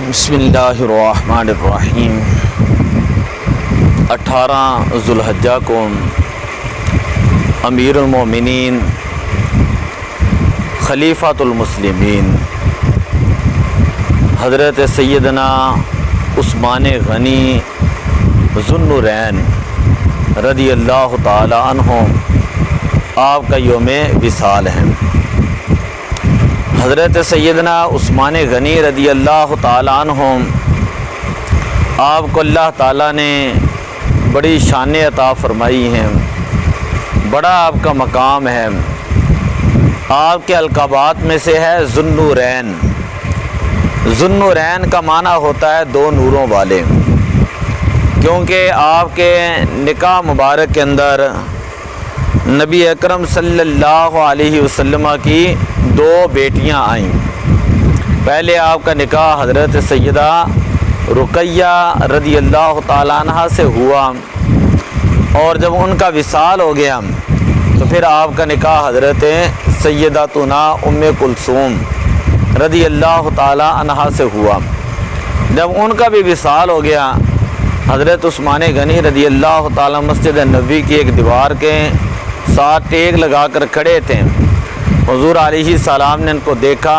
بسم اللہ الرحمن الرحیم۔ 18 ذوالحجہ کو امیر المومنین خلیفۃ المسلمین حضرت سیدنا عثمان غنی ذو النورین رضی اللہ تعالی عنہ آپ کا یوم وصال ہے۔ حضرت سیدنا عثمان غنی رضی اللہ تعالی عنہ آپ کو اللہ تعالیٰ نے بڑی شان عطا فرمائی ہیں، بڑا آپ کا مقام ہے۔ آپ کے القابات میں سے ہے ذو النورین۔ ذو النورین کا معنی ہوتا ہے دو نوروں والے، کیونکہ آپ کے نکاح مبارک کے اندر نبی اکرم صلی اللہ علیہ وسلم کی دو بیٹیاں آئیں۔ پہلے آپ کا نکاح حضرت سیدہ رقیہ رضی اللہ تعالیٰ عنہ سے ہوا، اور جب ان کا وصال ہو گیا تو پھر آپ کا نکاح حضرت سیدتنا ام کلثوم رضی اللہ تعالیٰ عنہ سے ہوا۔ جب ان کا بھی وصال ہو گیا، حضرت عثمان غنی رضی اللہ تعالیٰ مسجد نبوی کی ایک دیوار کے ساتھ ٹیک لگا کر کھڑے تھے۔ حضور علیہ السلام نے ان کو دیکھا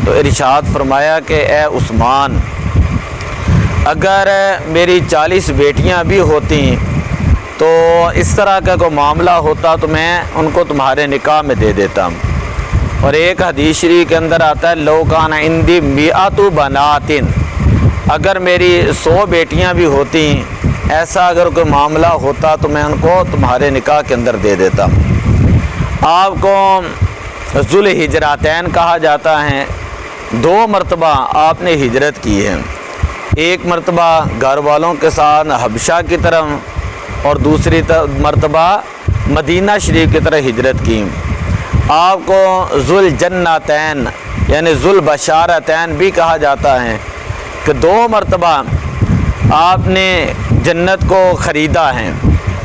تو ارشاد فرمایا کہ اے عثمان، اگر میری 40 بیٹیاں بھی ہوتی تو اس طرح کا کوئی معاملہ ہوتا تو میں ان کو تمہارے نکاح میں دے دیتا۔ اور ایک حدیث شریف کے اندر آتا ہے لو کان عندی مئۃ بنات، اگر میری 100 بیٹیاں بھی ہوتی، ایسا اگر کوئی معاملہ ہوتا تو میں ان کو تمہارے نکاح کے اندر دے دیتا۔ آپ کو ذو الہجرتین کہا جاتا ہے۔ 2 مرتبہ آپ نے ہجرت کی ہے، ایک مرتبہ گھر والوں کے ساتھ حبشہ کی طرف اور دوسری مرتبہ مدینہ شریف کی طرف ہجرت کی۔ آپ کو ذو الجنتین یعنی ذو البشارتین بھی کہا جاتا ہے کہ 2 مرتبہ آپ نے جنت کو خریدا ہے۔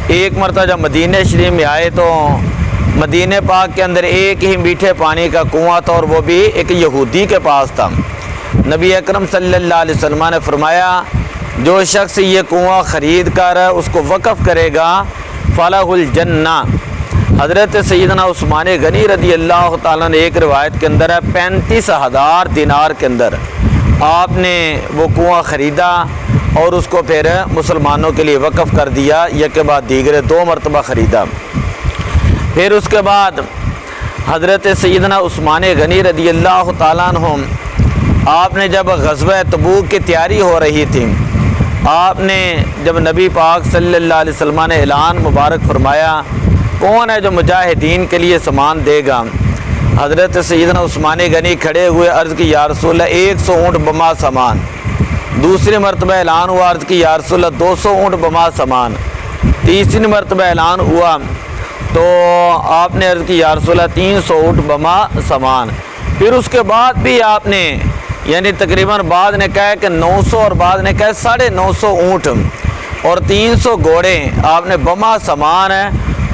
ایک مرتبہ جب مدینہ شریف میں آئے تو مدینہ پاک کے اندر ایک ہی میٹھے پانی کا کنواں تھا، اور وہ بھی ایک یہودی کے پاس تھا۔ نبی اکرم صلی اللہ علیہ وسلم نے فرمایا جو شخص یہ کنواں خرید کر اس کو وقف کرے گا فلاح الجنہ۔ حضرت سیدنا عثمان غنی رضی اللہ تعالیٰ نے ایک روایت کے اندر ہے 35,000 دینار کے اندر آپ نے وہ کنواں خریدا اور اس کو پھر مسلمانوں کے لیے وقف کر دیا، یک کے بعد دیگرے 2 مرتبہ خریدا۔ پھر اس کے بعد حضرت سیدنا عثمان غنی رضی اللہ تعالیٰ عنہ آپ نے جب غزوہ تبوک کی تیاری ہو رہی تھی، آپ نے جب نبی پاک صلی اللہ علیہ وسلم نے اعلان مبارک فرمایا کون ہے جو مجاہدین کے لیے سامان دے گا، حضرت سیدنا عثمان غنی کھڑے ہوئے عرض کی یا رسول اللہ 100 اونٹ بما سامان۔ دوسری مرتبہ اعلان ہوا، عرض کی یا رسول اللہ 200 اونٹ بما سامان۔ تیسری مرتبہ اعلان ہوا تو آپ نے عرض کی یا رسول اللہ 300 اونٹ بما سامان۔ پھر اس کے بعد بھی آپ نے یعنی تقریباً بعض نے کہا کہ 900 اور بعض نے کہا 950 اونٹ اور 300 گھوڑے آپ نے بما سامان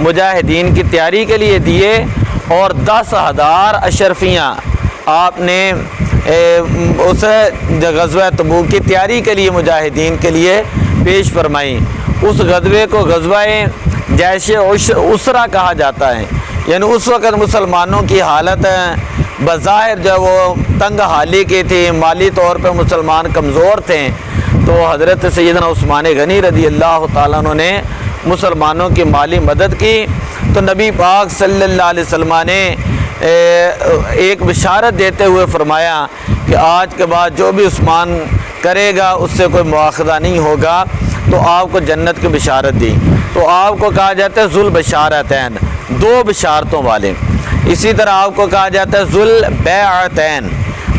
مجاہدین کی تیاری کے لیے دیے، اور 10,000 اشرفیاں آپ نے اس غزوہ تبوک کی تیاری کے لیے مجاہدین کے لیے پیش فرمائی۔ اس غزوے کو غزوہ جیش اسرا کہا جاتا ہے، یعنی اس وقت مسلمانوں کی حالت بظاہر جو وہ تنگ حالی کی تھی، مالی طور پہ مسلمان کمزور تھے، تو حضرت سیدنا عثمان غنی رضی اللہ تعالیٰ عنہ نے مسلمانوں کی مالی مدد کی۔ تو نبی پاک صلی اللہ علیہ وسلم نے ایک بشارت دیتے ہوئے فرمایا کہ آج کے بعد جو بھی عثمان کرے گا اس سے کوئی مواخذہ نہیں ہوگا، تو آپ کو جنت کی بشارت دی۔ تو آپ کو کہا جاتا ہے ذو البشارتین، 2 بشارتوں والے۔ اسی طرح آپ کو کہا جاتا ہے ذو البیعتین،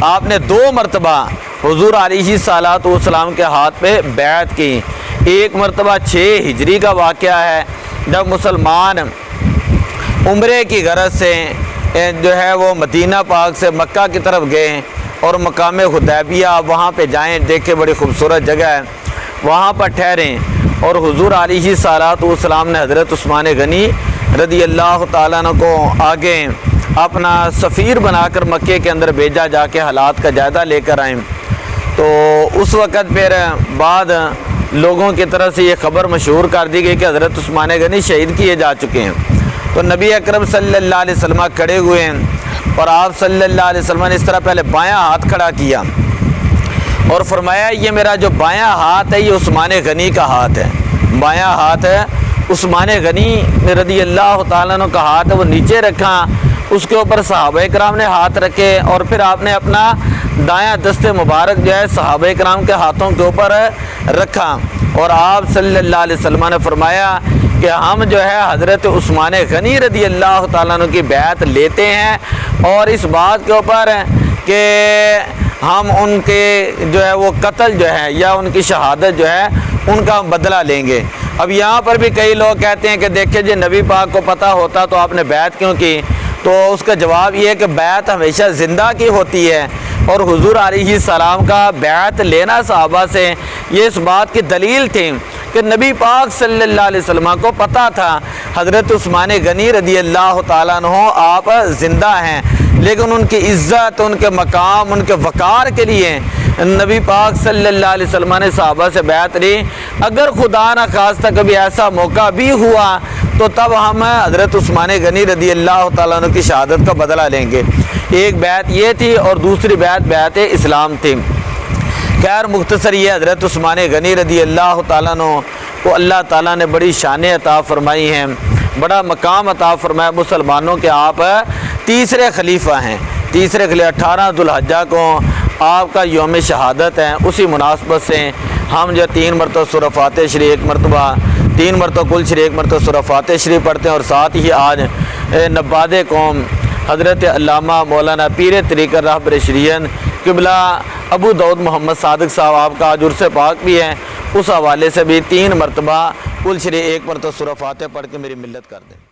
آپ نے 2 مرتبہ حضور علیہ الصلوۃ والسلام کے ہاتھ پہ بیعت کی۔ ایک مرتبہ 6 ہجری کا واقعہ ہے جب مسلمان عمرے کی غرض سے جو ہے وہ مدینہ پاک سے مکہ کی طرف گئے، اور مقام حدیبیہ وہاں پہ جائیں، دیکھے بڑی خوبصورت جگہ ہے، وہاں پر ٹھہریں، اور حضور علیہ الصلوۃ والسلام نے حضرت عثمان غنی رضی اللہ تعالیٰ عنہ کو آگے اپنا سفیر بنا کر مکے کے اندر بھیجا، جا کے حالات کا جائزہ لے کر آئیں۔ تو اس وقت پھر بعد لوگوں کی طرف سے یہ خبر مشہور کر دی گئی کہ حضرت عثمان غنی شہید کیے جا چکے ہیں۔ تو نبی اکرم صلی اللہ علیہ وسلم کھڑے ہوئے ہیں اور آپ صلی اللہ علیہ وسلم نے اس طرح پہلے بایاں ہاتھ کھڑا کیا اور فرمایا یہ میرا جو بایاں ہاتھ ہے یہ عثمان غنی کا ہاتھ ہے، بایاں ہاتھ ہے عثمان غنی رضی اللہ تعالیٰ عنہ کا ہاتھ ہے، وہ نیچے رکھا، اس کے اوپر صحابہ کرام نے ہاتھ رکھے اور پھر آپ نے اپنا دایاں دست مبارک جو ہے صحابہ کرام کے ہاتھوں کے اوپر رکھا اور آپ صلی اللہ علیہ وسلم نے فرمایا کہ ہم جو ہے حضرت عثمان غنی رضی اللہ تعالیٰ عنہ کی بیعت لیتے ہیں اور اس بات کے اوپر کہ ہم ان کے جو ہے وہ قتل جو ہے یا ان کی شہادت جو ہے ان کا بدلہ لیں گے۔ اب یہاں پر بھی کئی لوگ کہتے ہیں کہ دیکھیں جی نبی پاک کو پتہ ہوتا تو آپ نے بیعت کیوں کی؟ تو اس کا جواب یہ ہے کہ بیعت ہمیشہ زندہ کی ہوتی ہے اور حضور علیہ السلام کا بیعت لینا صحابہ سے یہ اس بات کی دلیل تھی کہ نبی پاک صلی اللہ علیہ وسلم کو پتہ تھا حضرت عثمان غنی رضی اللہ تعالیٰ عنہ آپ زندہ ہیں، لیکن ان کی عزت، ان کے مقام، ان کے وقار کے لیے نبی پاک صلی اللہ علیہ وسلم نے صحابہ سے بیعت لی۔ اگر خدا نہ خواستہ کبھی ایسا موقع بھی ہوا تو تب ہم حضرت عثمان غنی رضی اللہ تعالیٰ عنہ کی شہادت کا بدلہ لیں گے۔ ایک بیعت یہ تھی اور دوسری بیعت بیعت اسلام تھی۔ خیر مختصر یہ حضرت عثمان غنی رضی اللہ تعالیٰ عنہ کو اللہ تعالیٰ نے بڑی شانیں عطا فرمائی ہیں، بڑا مقام عطا فرمایا مسلمانوں کے۔ آپ تیسرے خلیفہ ہیں، تیسرے خلیفہ 18 ذو الحجہ کو آپ کا یوم شہادت ہے۔ اسی مناسبت سے ہم جو 3 مرتبہ سورہ فاتح شریف، 3 مرتبہ کل شریف، 1 مرتبہ سورہ فاتح شریف پڑھتے ہیں اور ساتھ ہی آج نباد قوم حضرت علامہ مولانا پیر طریقت رہبر شریعت قبلہ ابو داؤد محمد صادق صاحب آپ کا آج عرس پاک بھی ہے، اس حوالے سے بھی 3 مرتبہ کل شریف، 1 مرتبہ سورہ فاتح پڑھ کے میری ملت کر دیں۔